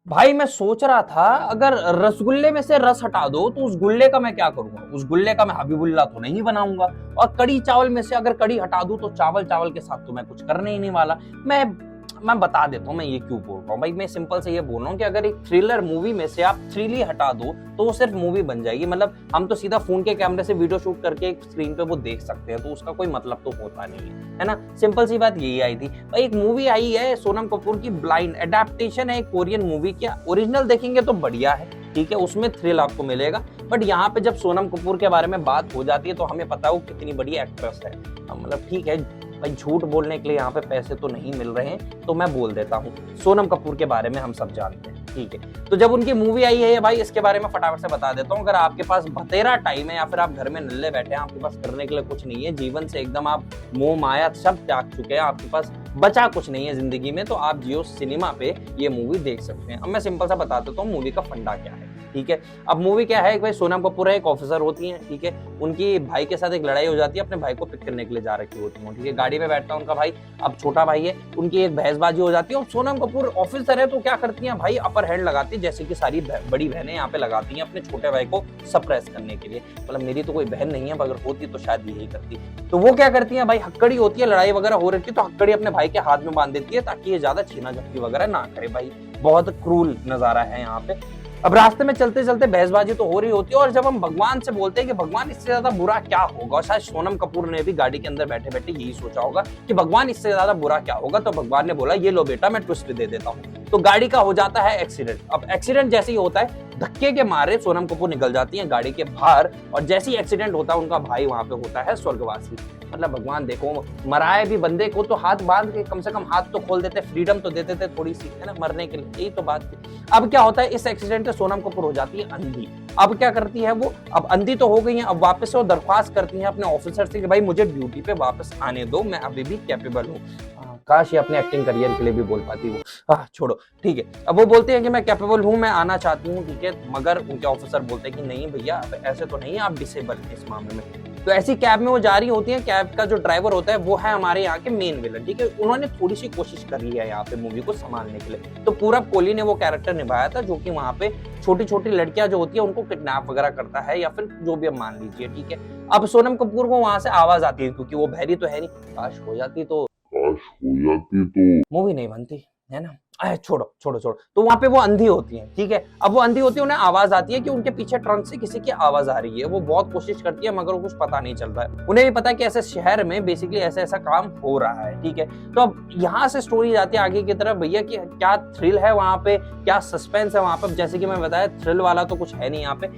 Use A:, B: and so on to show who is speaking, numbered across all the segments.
A: भाई मैं सोच रहा था अगर रसगुल्ले में से रस हटा दो तो उस गुल्ले का मैं क्या करूंगा, उस गुल्ले का मैं हबीबुल्ला तो नहीं बनाऊंगा। और कड़ी चावल में से अगर कड़ी हटा दूं तो चावल चावल के साथ तो मैं कुछ करने ही नहीं वाला। मैं बता देता हूँ मैं ये क्यों बोल रहा हूँ भाई। मैं सिंपल से ये बोल रहा हूँ कि अगर एक थ्रिलर मूवी में से आप थ्रिल हटा दो तो वो सिर्फ मूवी बन जाएगी। मतलब हम तो सीधा फोन के कैमरे से वीडियो शूट करके एक स्क्रीन पे वो देख सकते हैं, तो उसका कोई मतलब तो होता नहीं है ना। सिंपल सी बात यही आई थी भाई। एक मूवी आई है सोनम कपूर की, ब्लाइंड एडेप्टेशन है कोरियन मूवी की। ओरिजिनल देखेंगे तो बढ़िया है, ठीक है, उसमें थ्रिल आपको मिलेगा। बट यहाँ पे जब सोनम कपूर के बारे में बात हो जाती है तो हमें पता है वो कितनी बड़ी एक्ट्रेस है। मतलब ठीक है भाई, झूठ बोलने के लिए यहाँ पे पैसे तो नहीं मिल रहे हैं, तो मैं बोल देता हूँ सोनम कपूर के बारे में हम सब जानते हैं, ठीक है। तो जब उनकी मूवी आई है भाई, इसके बारे में फटाफट से बता देता हूँ। अगर आपके पास बतेरा टाइम है या फिर आप घर में नल्ले बैठे हैं, आपके पास करने के लिए कुछ नहीं है, जीवन से एकदम आप मोह माया सब त्याग चुके हैं, आपके पास बचा कुछ नहीं है जिंदगी में, तो आप जियो सिनेमा पे ये मूवी देख सकते हैं। अब मैं सिंपल सा बता देता हूँ मूवी का फंडा क्या है, ठीक है। अब मूवी क्या है, भाई सोनम कपूर है, एक ऑफिसर होती हैं, ठीक है। उनकी भाई के साथ एक लड़ाई हो जाती है, अपने भाई को पिक करने के लिए जा रखी होती है, ठीक है। गाड़ी में बैठता है उनका भाई, अब छोटा भाई है, उनकी एक बहसबाजी हो जाती है और सोनम कपूर ऑफिसर है तो क्या करती हैं भाई, अपर हैंड लगाती है, जैसे कि सारी बड़ी बहनें यहाँ पे लगाती हैं अपने छोटे भाई को सप्रेस करने के लिए। मतलब मेरी तो कोई बहन नहीं है, अगर होती तो शायद यही करती। तो वो क्या करती है भाई, हक्कड़ी होती है, लड़ाई वगैरह हो रही थी तो हक्कड़ी अपने भाई के हाथ में बांध देती है ताकि ये ज्यादा छीना झपटी वगैरह ना करे। भाई बहुत क्रूल नजारा है यहाँ पे। अब रास्ते में चलते चलते बहसबाजी तो हो रही होती है और जब हम भगवान से बोलते हैं कि भगवान इससे ज्यादा बुरा क्या होगा, और शायद सोनम कपूर ने भी गाड़ी के अंदर बैठे बैठे यही सोचा होगा कि भगवान इससे ज्यादा बुरा क्या होगा, तो भगवान ने बोला ये लो बेटा मैं ट्विस्ट दे देता हूँ। तो गाड़ी का हो जाता है एक्सीडेंट। अब एक्सीडेंट जैसे ही होता है, धक्के के मारे सोनम कपूर निकल जाती हैं गाड़ी के बाहर, और जैसे ही एक्सीडेंट होता है उनका भाई वहां पे होता है स्वर्गवासी। मतलब भगवान देखो, मराए भी बंदे को तो हाथ बांध के कम से कम हाथ तो खोल देते, फ्रीडम तो देते थे थोड़ी सी, है ना, मरने के लिए, यही तो बात थी। अब क्या होता है, इस एक्सीडेंट से सोनम कपूर हो जाती है अंधी। अब क्या करती है वो, अब अंधी तो हो गई है, अब वापस से वो दरख्वास्त करती है अपने ऑफिसर से कि भाई मुझे ड्यूटी पे वापस आने दो, मैं अभी भी कैपेबल हूँ। काश ये अपने एक्टिंग करियर के लिए भी बोल पाती वो। छोड़ो, ठीक है। अब वो बोलते हैं कि मैं कैपेबल हूँ, मैं आना चाहती हूँ, ठीक है। मगर उनके ऑफिसर बोलते हैं कि नहीं भैया, ऐसे तो नहीं है, आप डिसेबल हैं इस मामले में। तो ऐसी कैब में वो जा रही होती है, कैब का जो ड्राइवर होता है वो है हमारे यहाँ के मेन विलन, ठीक है। उन्होंने थोड़ी सी कोशिश करी है यहाँ पे मूवी को संभालने के लिए। तो पूरब कोहली ने वो कैरेक्टर निभाया था जो कि वहाँ पे छोटी छोटी लड़कियां जो होती है उनको किडनैप वगैरह करता है, या फिर जो भी अब मान लीजिए, ठीक है। अब सोनम कपूर को वहां से आवाज आती है, क्योंकि वो बहरी तो है नहीं, काश हो जाती तो मूवी नहीं बनती, है ना। छोड़ो छोड़ो छोड़ो। तो वहां पे वो अंधी होती है, ठीक है। अब वो अंधी होती है, उन्हें आवाज आती है कि उनके पीछे ट्रंक से किसी की आवाज आ रही है। वो बहुत कोशिश करती है मगर वो कुछ पता नहीं चलता है। उन्हें भी पता है कि ऐसे शहर में बेसिकली ऐसा ऐसा काम हो रहा है, ठीक है। तो अब यहाँ से स्टोरी जाती है आगे की तरफ भैया कि क्या थ्रिल है वहां पे, क्या सस्पेंस है वहां पे। जैसे कि मैं बताया, थ्रिल वाला तो कुछ है नहीं यहाँ पे।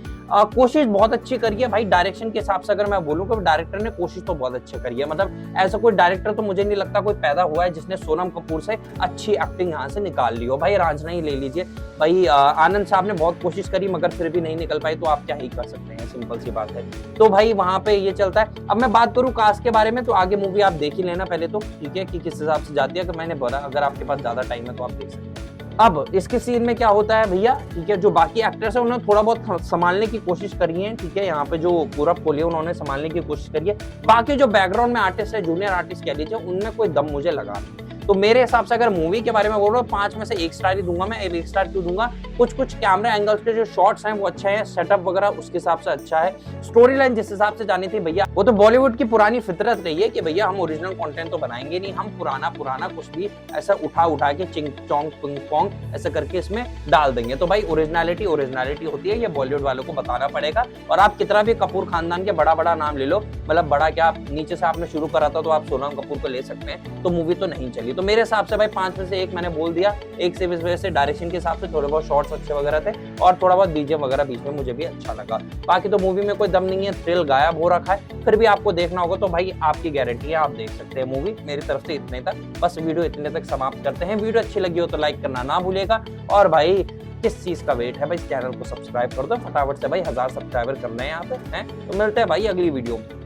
A: कोशिश बहुत अच्छी करी है भाई। डायरेक्शन के हिसाब से अगर मैं बोलूँ तो डायरेक्टर ने कोशिश तो बहुत अच्छी करी है। मतलब ऐसा कोई डायरेक्टर तो मुझे नहीं लगता कोई पैदा हुआ है जिसने सोनम कपूर से अच्छी एक्टिंग यहाँ से निकाल ली हो। भाई रांझना ही ले लीजिए भाई, आनंद साहब ने बहुत कोशिश करी मगर फिर भी नहीं निकल पाई, तो आप क्या ही कर सकते हैं, सिंपल सी बात है। तो भाई वहां पे ये चलता है। अब मैं बात करूं कास्ट के बारे में, तो आगे मूवी आप देख ही लेना पहले तो, ठीक है, कि किस हिसाब से जाती है। कि मैंने बोला अगर आपके पास ज्यादा टाइम है तो आप देख सकते हैं। अब इसके सीन में क्या होता है भैया, ठीक है, जो बाकी एक्टर्स है उन्होंने थोड़ा बहुत संभालने की कोशिश करी है, ठीक है। यहाँ पे जो पूरा कोहली उन्होंने संभालने की कोशिश करी है। बाकी जो बैकग्राउंड में आर्टिस्ट है, जूनियर आर्टिस्ट कह लीजिए, उनमें कोई दम मुझे लगा नहीं। तो मेरे हिसाब से अगर मूवी के बारे में बोल रहा हूँ, 5 में से 1 स्टार ही दूंगा मैं। 1 स्टार क्यों दूंगा, कुछ कुछ कैमरा एंगल्स के जो शॉट्स हैं वो अच्छे हैं, सेटअप वगैरह उसके हिसाब से अच्छा है। स्टोरी लाइन जिस हिसाब से जानी थी भैया, वो तो बॉलीवुड की पुरानी फितरत रही है कि भैया हम ओरिजिनल कंटेंट तो बनाएंगे नहीं, हम पुराना पुराना कुछ भी ऐसा उठा के चिंग चोंग पिंग पोंग ऐसा करके इसमें डाल देंगे। तो भाई ओरिजिनलिटी ओरिजिनलिटी होती है, ये बॉलीवुड वालों को बताना पड़ेगा। और आप कितना भी कपूर खानदान के बड़ा बड़ा नाम ले लो, मतलब बड़ा क्या, नीचे से आपने शुरू करा था तो आप सोनम कपूर को ले सकते हैं, तो मूवी तो नहीं चली। तो मेरे हिसाब से भाई 5 में से 1 मैंने बोल दिया। 1 से इस वजह से डायरेक्शन के हिसाब से थोड़े बहुत शॉट्स अच्छे वगैरह थे और थोड़ा बहुत बीजीएम वगैरह बीच में मुझे भी अच्छा लगा। बाकी तो मूवी में कोई दम नहीं है, थ्रिल गायब हो रखा है। फिर भी आपको देखना होगा तो भाई आपकी गारंटी है, आप देख सकते हैं मूवी। मेरी तरफ से इतने तक, बस वीडियो इतने तक समाप्त करते हैं। वीडियो अच्छी लगी हो तो लाइक करना ना भूलेगा। और भाई किस चीज का वेट है भाई, चैनल को सब्सक्राइब कर दो फटाफट से भाई, 1000 सब्सक्राइबर करना है यहाँ पे, हैं। तो मिलते हैं भाई अगली वीडियो में।